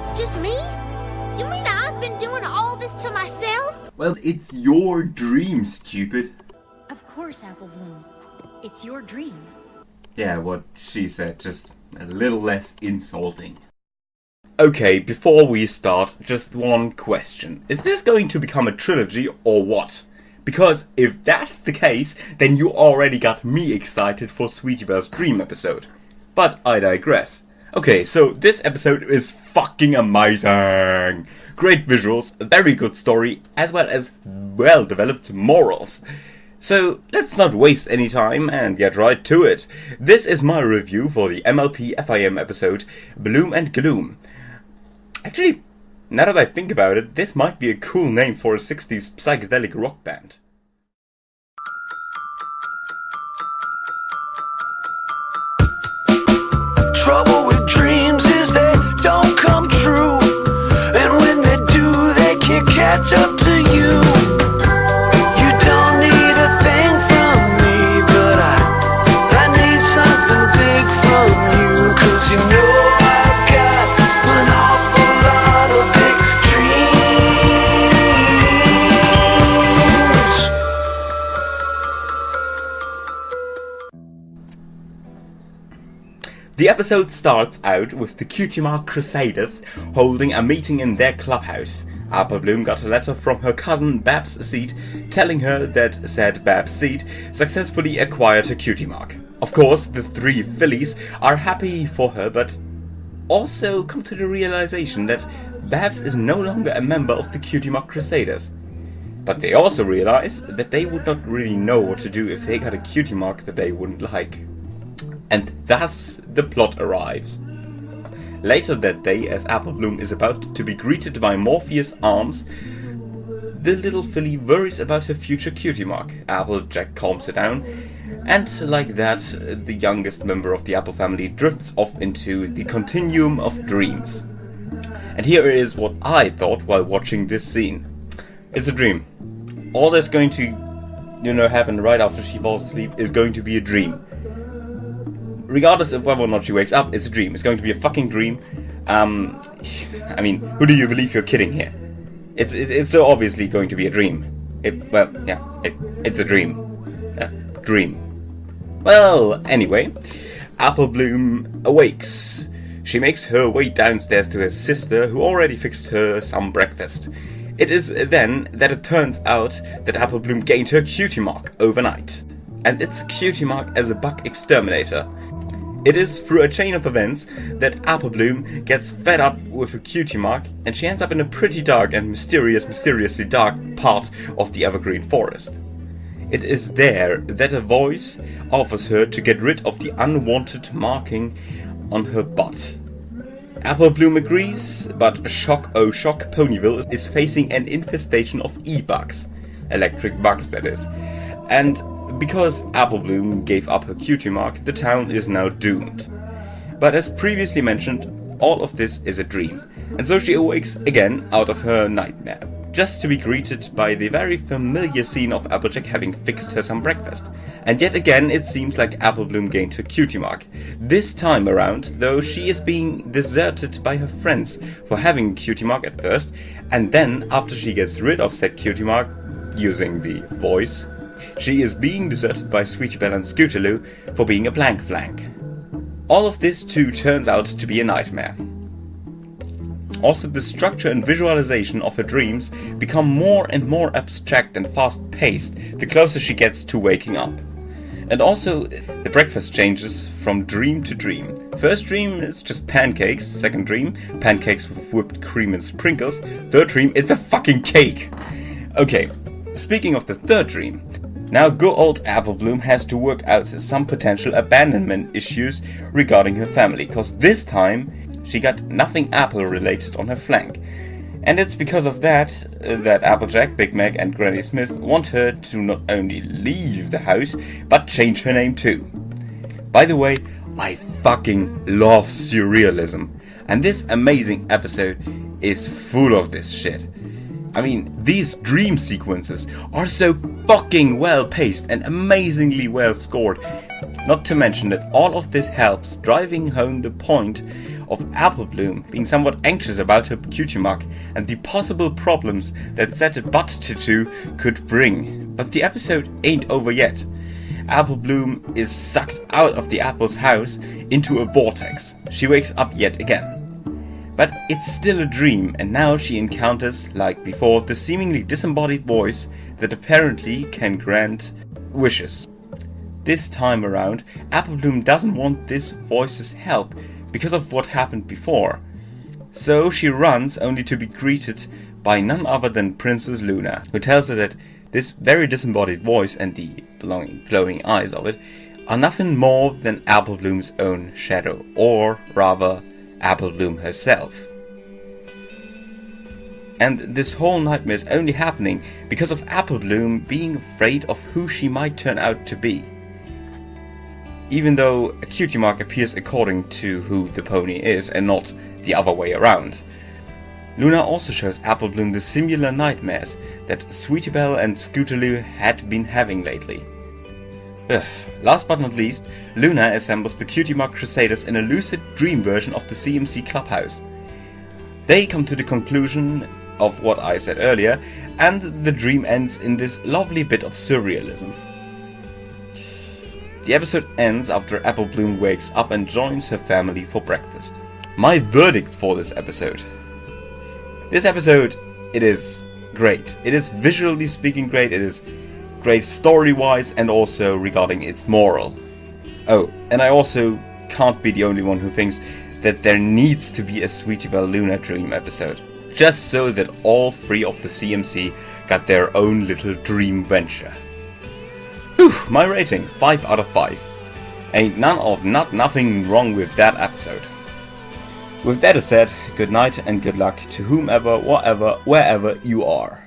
It's just me? You mean I've been doing all this to myself? Well, it's your dream, stupid. Of course, Apple Bloom. It's your dream. Yeah, what she said, just a little less insulting. Okay, before we start, just one question. Is this going to become a trilogy or what? Because if that's the case, then you already got me excited for Sweetie Belle's dream episode. But I digress. Okay, so this episode is fucking amazing! Great visuals, a very good story, as well as well-developed morals. So let's not waste any time and get right to it. This is my review for the MLP FIM episode, Bloom and Gloom. Actually, now that I think about it, this might be a cool name for a 60s psychedelic rock band. Trouble with dreams is they don't come true, and when they do, they can't catch up to you. You don't need a thing from me, but I need something big from you, 'cause you know I've got an awful lot of big dreams. The episode starts out with the Cutie Mark Crusaders holding a meeting in their clubhouse. Apple Bloom got a letter from her cousin Babs Seed telling her that said Babs Seed successfully acquired a Cutie Mark. Of course, the three fillies are happy for her, but also come to the realization that Babs is no longer a member of the Cutie Mark Crusaders. But they also realize that they would not really know what to do if they got a Cutie Mark that they wouldn't like. And thus the plot arrives. Later that day, as Apple Bloom is about to be greeted by Morpheus' arms, the little filly worries about her future Cutie Mark. Applejack calms her down, and like that, the youngest member of the Apple family drifts off into the continuum of dreams. And here is what I thought while watching this scene. It's a dream. All that's going to, happen right after she falls asleep is going to be a dream. Regardless of whether or not she wakes up, it's a dream. It's going to be a fucking dream. Who do you believe you're kidding here? It's so obviously going to be a dream. It's a dream. Dream. Well, anyway, Apple Bloom awakes. She makes her way downstairs to her sister, who already fixed her some breakfast. It is then that it turns out that Apple Bloom gained her Cutie Mark overnight. And it's a Cutie Mark as a bug exterminator. It is through a chain of events that Apple Bloom gets fed up with a Cutie Mark, and she ends up in a pretty dark and mysteriously dark part of the evergreen forest. It is there that a voice offers her to get rid of the unwanted marking on her butt. Apple Bloom agrees, but shock oh shock, Ponyville is facing an infestation of e-bugs. Electric bugs, that is. And because Apple Bloom gave up her Cutie Mark, the town is now doomed. But as previously mentioned, all of this is a dream, and so she awakes again out of her nightmare, just to be greeted by the very familiar scene of Applejack having fixed her some breakfast. And yet again it seems like Apple Bloom gained her Cutie Mark. This time around, though, she is being deserted by her friends for having a Cutie Mark at first, and then after she gets rid of said Cutie Mark, using the voice, she is being deserted by Sweetie Belle and Scootaloo for being a blank flank. All of this too turns out to be a nightmare. Also, the structure and visualization of her dreams become more and more abstract and fast-paced the closer she gets to waking up. And also, the breakfast changes from dream to dream. First dream is just pancakes, second dream, pancakes with whipped cream and sprinkles, third dream, it's a fucking cake! Okay, speaking of the third dream, now good old Apple Bloom has to work out some potential abandonment issues regarding her family, cause this time she got nothing Apple related on her flank. And it's because of that Applejack, Big Mac and Granny Smith want her to not only leave the house, but change her name too. By the way, I fucking love Surealism, and this amazing episode is full of this shit. I mean, these dream sequences are so fucking well paced and amazingly well scored. Not to mention that all of this helps driving home the point of Apple Bloom being somewhat anxious about her cutie mark and the possible problems that such a butt tattoo could bring. But the episode ain't over yet. Apple Bloom is sucked out of the Apple's house into a vortex. She wakes up yet again. But it's still a dream, and now she encounters, like before, the seemingly disembodied voice that apparently can grant wishes. This time around, Apple Bloom doesn't want this voice's help because of what happened before. So she runs only to be greeted by none other than Princess Luna, who tells her that this very disembodied voice and the belonging glowing eyes of it are nothing more than Apple Bloom's own shadow, or rather, Apple Bloom herself. And this whole nightmare is only happening because of Apple Bloom being afraid of who she might turn out to be. Even though a cutie mark appears according to who the pony is and not the other way around. Luna also shows Apple Bloom the similar nightmares that Sweetie Belle and Scootaloo had been having lately. Last but not least, Luna assembles the Cutie Mark Crusaders in a lucid dream version of the CMC clubhouse. They come to the conclusion of what I said earlier, and the dream ends in this lovely bit of surrealism. The episode ends after Apple Bloom wakes up and joins her family for breakfast. My verdict for this episode. This episode, it is great. It is visually speaking great, it is great story-wise and also regarding its moral. Oh, and I also can't be the only one who thinks that there needs to be a Sweetie Belle Luna dream episode. Just so that all three of the CMC got their own little dream venture. Whew, my rating, 5 out of 5. Ain't nothing wrong with that episode. With that said, good night and good luck to whomever, whatever, wherever you are.